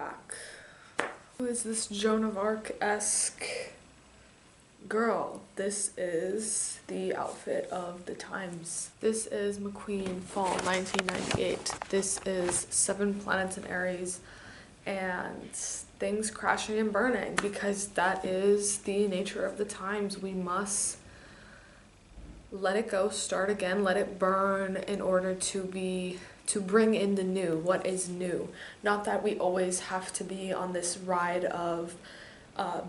back. Who is this Joan of Arc-esque girl? This is the outfit of the times. This is McQueen Fall 1998. This is 7 planets in Aries and things crashing and burning, because that is the nature of the times. We must let it go, start again, let it burn in order to bring in the new, what is new. Not that we always have to be on this ride of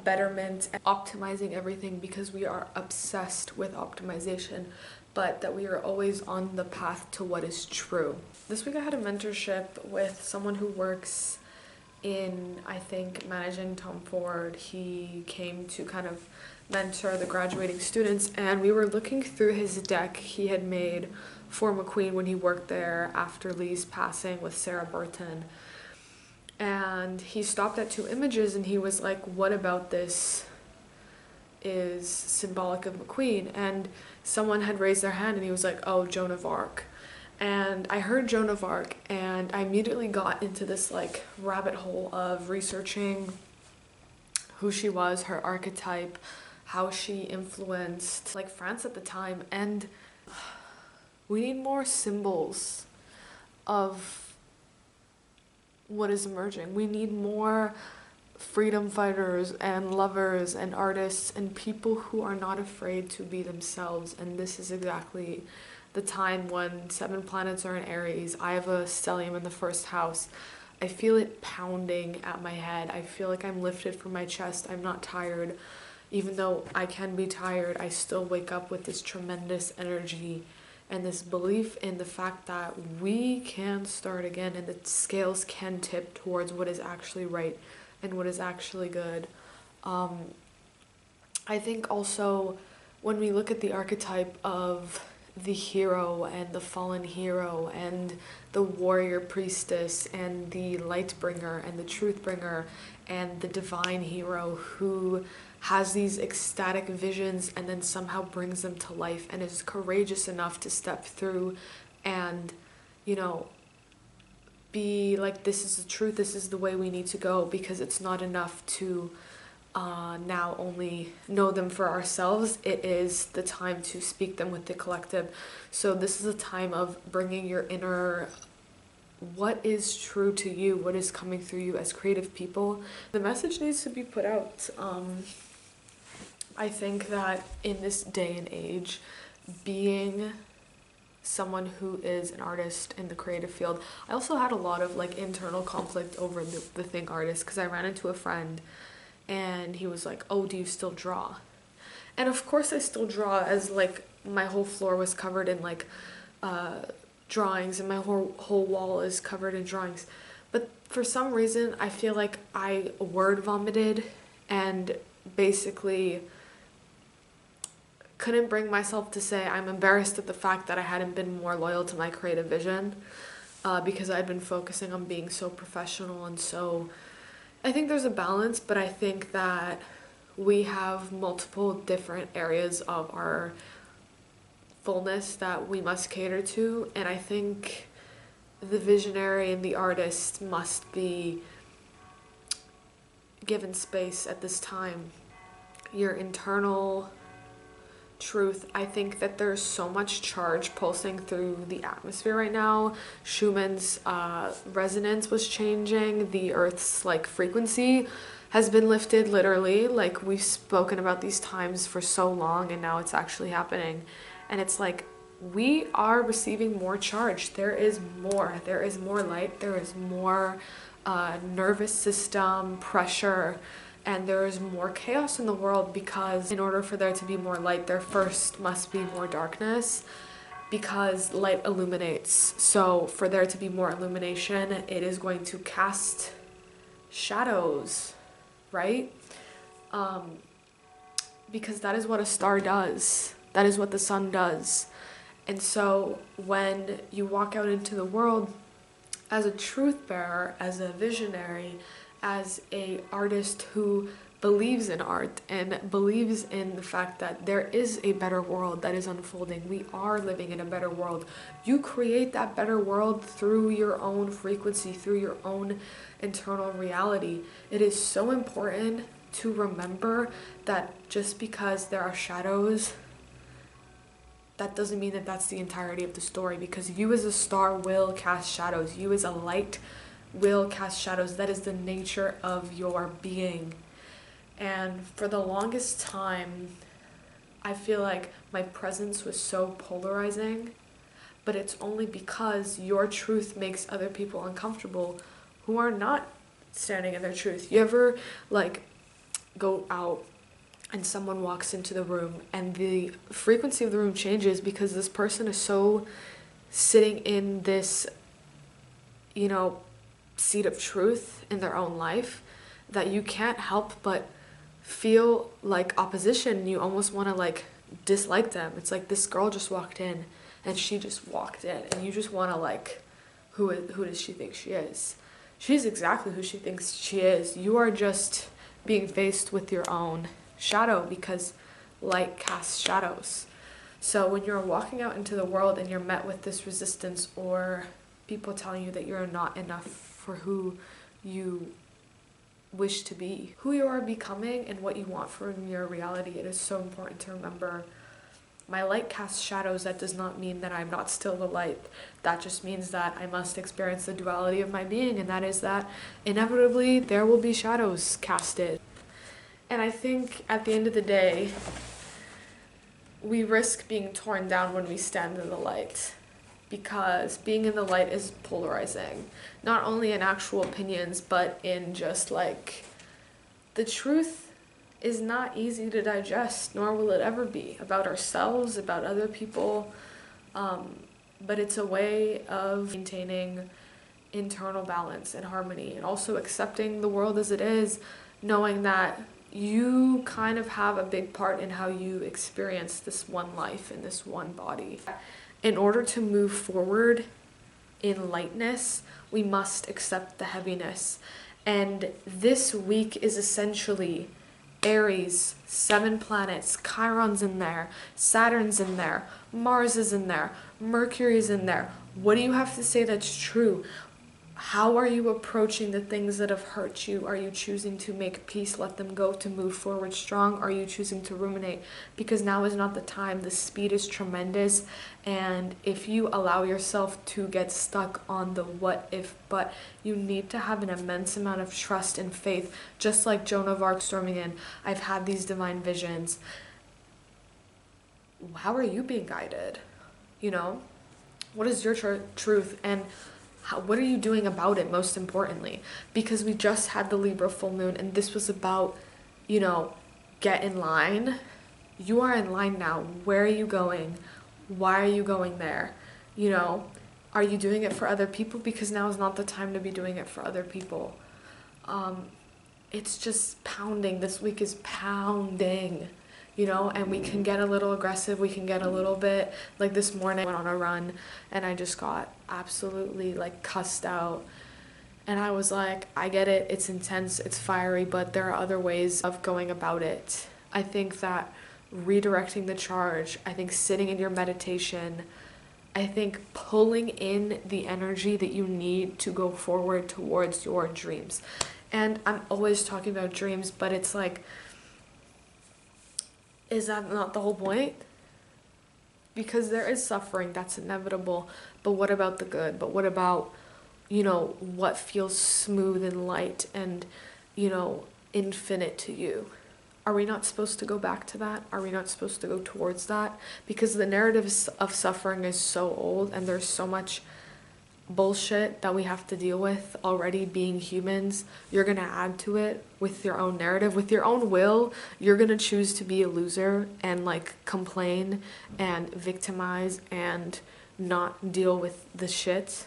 betterment and optimizing everything because we are obsessed with optimization, but that we are always on the path to what is true. This week I had a mentorship with someone who works in, I think, managing Tom Ford. He came to kind of mentor the graduating students, and we were looking through his deck he had made for McQueen when he worked there after Lee's passing with Sarah Burton. And he stopped at 2 images and he was like, what about this is symbolic of McQueen? And someone had raised their hand and he was like, oh, Joan of Arc. And I heard Joan of Arc and I immediately got into this like rabbit hole of researching who she was, her archetype, how she influenced like France at the time. And we need more symbols of what is emerging. We need more freedom fighters and lovers and artists and people who are not afraid to be themselves. And this is exactly the time when 7 planets are in Aries. I have a stellium in the 1st house. I feel it pounding at my head. I feel like I'm lifted from my chest. I'm not tired. Even though I can be tired, I still wake up with this tremendous energy and this belief in the fact that we can start again and the scales can tip towards what is actually right and what is actually good. I think also when we look at the archetype of the hero and the fallen hero and the warrior priestess and the light bringer and the truth bringer and the divine hero who has these ecstatic visions and then somehow brings them to life and is courageous enough to step through and, you know, be like, this is the truth, this is the way we need to go, because it's not enough to now only know them for ourselves. It is the time to speak them with the collective. So this is a time of bringing your inner, what is true to you, what is coming through you as creative people. The message needs to be put out. I think that in this day and age, being someone who is an artist in the creative field, I also had a lot of like internal conflict over the thing artist, because I ran into a friend and he was like, oh, do you still draw? And of course I still draw, as like my whole floor was covered in like drawings and my whole wall is covered in drawings. But for some reason I feel like I word vomited and basically couldn't bring myself to say I'm embarrassed at the fact that I hadn't been more loyal to my creative vision, because I'd been focusing on being so professional. And so I think there's a balance, but I think that we have multiple different areas of our fullness that we must cater to, and I think the visionary and the artist must be given space at this time. Your internal truth, I think that there's so much charge pulsing through the atmosphere right now. Schumann's resonance was changing. The Earth's like frequency has been lifted, literally. Like, we've spoken about these times for so long and now it's actually happening. And it's like, we are receiving more charge. There is more light, there is more nervous system pressure, and there is more chaos in the world, because in order for there to be more light, there first must be more darkness, because light illuminates. So for there to be more illumination, it is going to cast shadows, right? Because that is what a star does. That is what the sun does. And so when you walk out into the world as a truth bearer, as a visionary, as a artist who believes in art and believes in the fact that there is a better world that is unfolding. We are living in a better world. You create that better world through your own frequency, through your own internal reality. It is so important to remember that just because there are shadows, that doesn't mean that that's the entirety of the story, because you as a star will cast shadows. You as a light will cast shadows. That is the nature of your being. And for the longest time, I feel like my presence was so polarizing, but it's only because your truth makes other people uncomfortable who are not standing in their truth. You ever like go out and someone walks into the room and the frequency of the room changes because this person is so sitting in this, you know, seat of truth in their own life that you can't help but feel like opposition. You almost want to like dislike them. It's like this girl just walked in and she just walked in and you just want to like, who does she think she is? She's exactly who she thinks she is. You are just being faced with your own shadow because light casts shadows. So when you're walking out into the world and you're met with this resistance or people telling you that you're not enough for who you wish to be, who you are becoming and what you want from your reality, it is so important to remember. My light casts shadows. That does not mean that I'm not still the light. That just means that I must experience the duality of my being, and that is that inevitably there will be shadows casted. And I think at the end of the day, we risk being torn down when we stand in the light, because being in the light is polarizing, not only in actual opinions, but in just like the truth is not easy to digest, nor will it ever be, about ourselves, about other people, but it's a way of maintaining internal balance and harmony, and also accepting the world as it is, knowing that you kind of have a big part in how you experience this one life in this one body. In order to move forward in lightness, we must accept the heaviness. And this week is essentially Aries, 7 planets, Chiron's in there, Saturn's in there, Mars is in there, Mercury's in there. What do you have to say that's true? How are you approaching the things that have hurt you? Are you choosing to make peace, let them go, to move forward strong? Are you choosing to ruminate? Because now is not the time. The speed is tremendous. And if you allow yourself to get stuck on the what if, but you need to have an immense amount of trust and faith. Just like Joan of Arc storming in, I've had these divine visions. How are you being guided? You know, what is your truth? And what are you doing about it, most importantly? Because we just had the Libra full moon and this was about, you know, get in line. You are in line now. Where are you going? Why are you going there? You know, are you doing it for other people? Because now is not the time to be doing it for other people. It's just pounding. This week is pounding. You know, and we can get a little aggressive, we can get a little bit, like this morning I went on a run and I just got absolutely like cussed out. And I was like, I get it, it's intense, it's fiery, but there are other ways of going about it. I think that redirecting the charge, I think sitting in your meditation, I think pulling in the energy that you need to go forward towards your dreams. And I'm always talking about dreams, but it's like, is that not the whole point? Because there is suffering, that's inevitable. But what about the good? But what about, you know, what feels smooth and light and, you know, infinite to you? Are we not supposed to go back to that? Are we not supposed to go towards that? Because the narrative of suffering is so old and there's so much bullshit that we have to deal with already being humans. You're gonna add to it with your own narrative, with your own will. You're gonna choose to be a loser and like complain and victimize and not deal with the shit.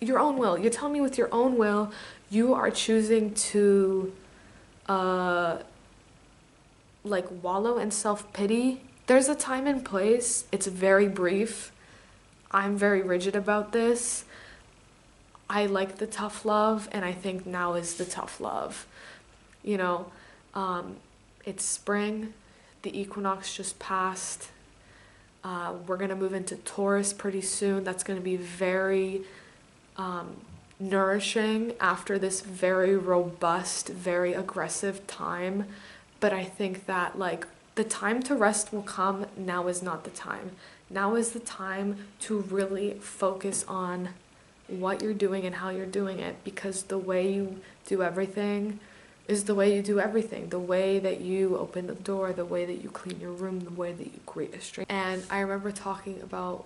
Your own will. You tell me with your own will you are choosing to like wallow in self-pity. There's a time and place. It's very brief. I'm very rigid about this. I like the tough love, and I think now is the tough love. You know, It's spring, the equinox just passed. We're gonna move into Taurus pretty soon. That's gonna be very nourishing after this very robust, very aggressive time. But I think that like the time to rest will come. Now is not the time. Now is the time to really focus on what you're doing and how you're doing it, because the way you do everything is the way you do everything. The way that you open the door, the way that you clean your room, the way that you greet a stranger. And I remember talking about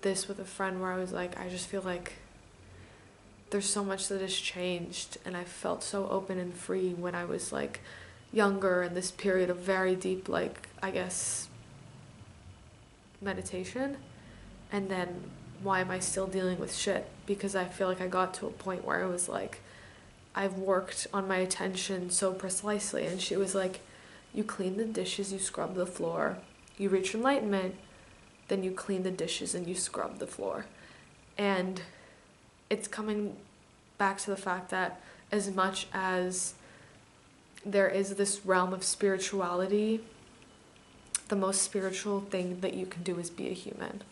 this with a friend where I was like, I just feel like there's so much that has changed, and I felt so open and free when I was like younger, in this period of very deep, like, I guess, meditation. And then why am I still dealing with shit? Because I feel like I got to a point where I was like, I've worked on my attention so precisely. And she was like, you clean the dishes, you scrub the floor, you reach enlightenment, then you clean the dishes and you scrub the floor. And it's coming back to the fact that as much as there is this realm of spirituality, the most spiritual thing that you can do is be a human.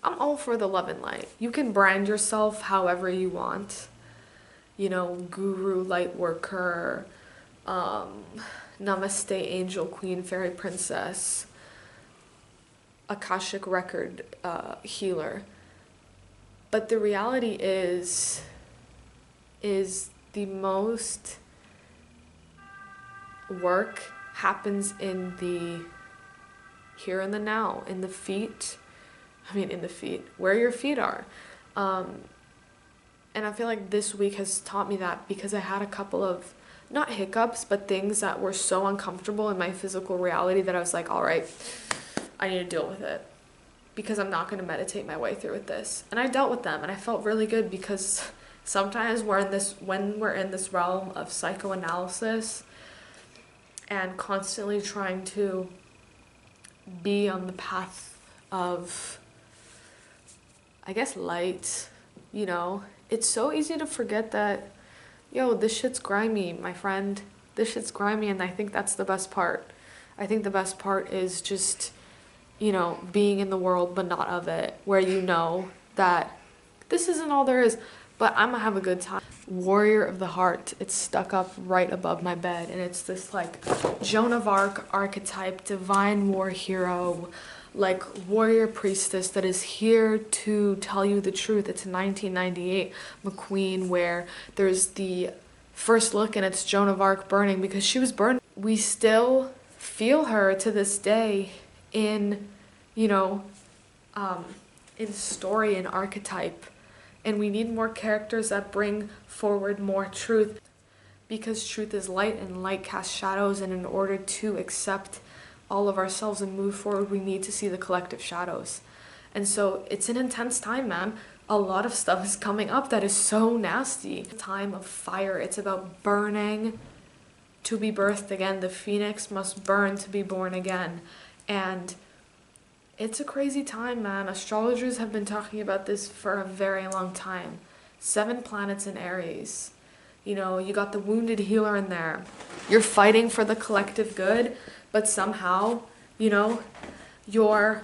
I'm all for the love and light. You can brand yourself however you want. You know, guru, light worker, namaste, angel, queen, fairy, princess, Akashic record healer. But the reality is the most work happens in the here and the now, in the feet. In the feet, where your feet are. And I feel like this week has taught me that, because I had a couple of, not hiccups, but things that were so uncomfortable in my physical reality that I was like, all right, I need to deal with it, because I'm not going to meditate my way through with this. And I dealt with them, and I felt really good, because sometimes when we're in this realm of psychoanalysis and constantly trying to be on the path of, I guess, light, you know, it's so easy to forget that, yo, this shit's grimy, my friend. This shit's grimy, and I think that's the best part. I think the best part is just, you know, being in the world but not of it, where you know that this isn't all there is, but I'm gonna have a good time. Warrior of the Heart, it's stuck up right above my bed, and it's this like Joan of Arc archetype, divine war hero, like warrior priestess that is here to tell you the truth. It's a 1998 McQueen where there's the first look and it's Joan of Arc burning, because she was burned. We still feel her to this day in, you know, in story and archetype. And we need more characters that bring forward more truth, because truth is light and light casts shadows, and in order to accept all of ourselves and move forward, we need to see the collective shadows. And so it's an intense time, man. A lot of stuff is coming up that is so nasty. Time of fire. It's about burning to be birthed again. The phoenix must burn to be born again. And it's a crazy time, man. Astrologers have been talking about this for a very long time. 7 planets in Aries. You know, you got the wounded healer in there. You're fighting for the collective good, but somehow, you know, your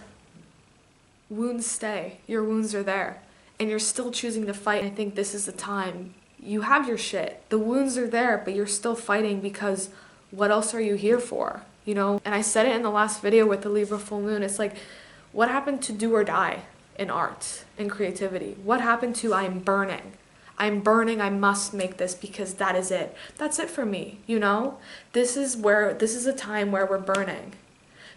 wounds stay. Your wounds are there. And you're still choosing to fight. I think this is the time. You have your shit. The wounds are there, but you're still fighting, because what else are you here for? You know? And I said it in the last video with the Libra full moon. It's like, what happened to do or die in art and creativity? What happened to I'm burning? I'm burning, I must make this because that is it. That's it for me, you know? This is a time where we're burning,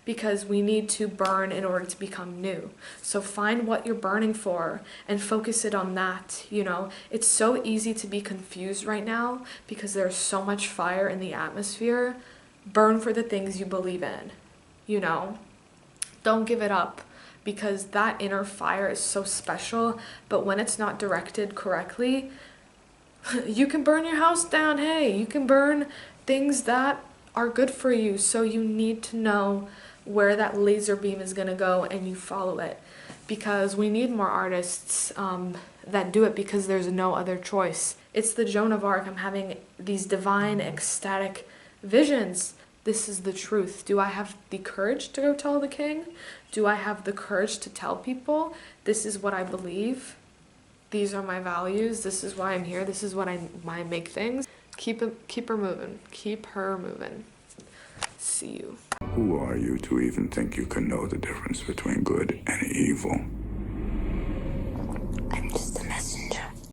because we need to burn in order to become new. So find what you're burning for and focus it on that, you know? It's so easy to be confused right now because there's so much fire in the atmosphere. Burn for the things you believe in, you know? Don't give it up, because that inner fire is so special, but when it's not directed correctly, you can burn your house down. Hey, you can burn things that are good for you. So you need to know where that laser beam is gonna go, and you follow it, because we need more artists that do it, because there's no other choice. It's the Joan of Arc. I'm having these divine ecstatic visions This is the truth. Do I have the courage to go tell the king? Do I have the courage to tell people this is what I believe? These are my values. This is why I'm here. This is why I make things. Keep her moving. Keep her moving. See you. Who are you to even think you can know the difference between good and evil?